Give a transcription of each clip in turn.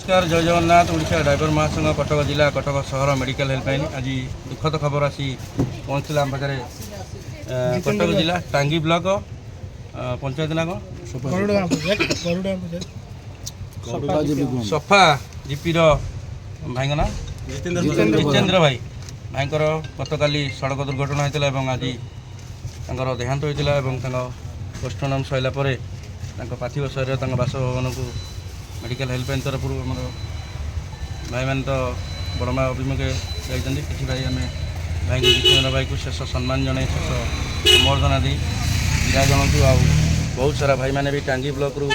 नमस्कार जय जगन्नाथ ओडिशा ड्राइवर महासंघ कटक जिला कटक सहर मेडिकल हेल्पलाइन आज दुखद खबर आसी पहुँचला आम पाखे कटक जिला टांगी ब्लॉक पंचायत ना सफा जीपी भाई ना जितेन्द्र भाई भाईकर गतकाली सड़क दुर्घटना होता है आज देहांत होता है पोस्टमर्टम सरला पार्थिव शरीर बासभवन को मेडिकल हेल्पलाइन तरफ भाई मैंने तो बड़मा अभिमुखे जाइए कि भाई आम भाई जितेन्द्र भाई को शेष सम्मान जन शेष सम्बर्धना दी विदा जनाऊँ आ बहुत सारा भाई मैंने भी टांगी ब्लॉक रु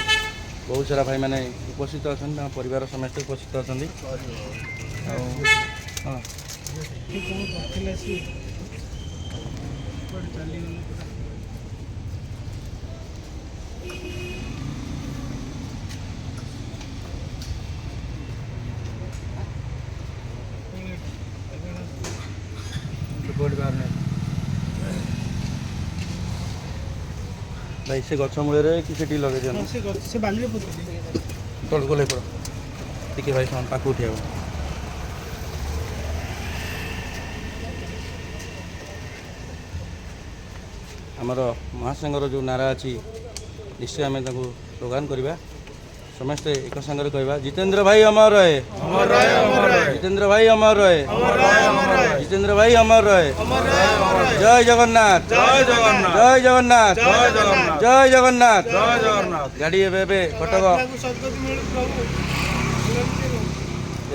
बहुत सारा भाई मैंने उपस्थित अच्छा परिवार समस्त उपस्थित अच्छा हाँ भाई से गछ मूल कि लगे तल गले पड़ टे भाई पाक उठा आमर महासंघर जो नारा अच्छी निश्चय आम स्लोगान करवा समस्ते एक संगे कहवा जितेन्द्र भाई अमर रहे जितेन्द्र भाई अमर रहे जितेन्द्र भाई अमर रहे जय जगन्नाथ जय जगन्नाथ जय जगन्नाथ जय जगन्नाथ गाड़ी एबे कटक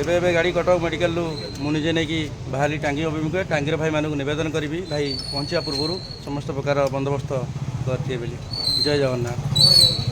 एबे गाड़ी कटक मेडिकल मुझे नहीं कि बाहरी टांगी अभिमुखे टांगी भाई मानक नवेदन करी भाई पहुँचा पूर्व समस्त प्रकार बंदोबस्त करते जय जगन्नाथ।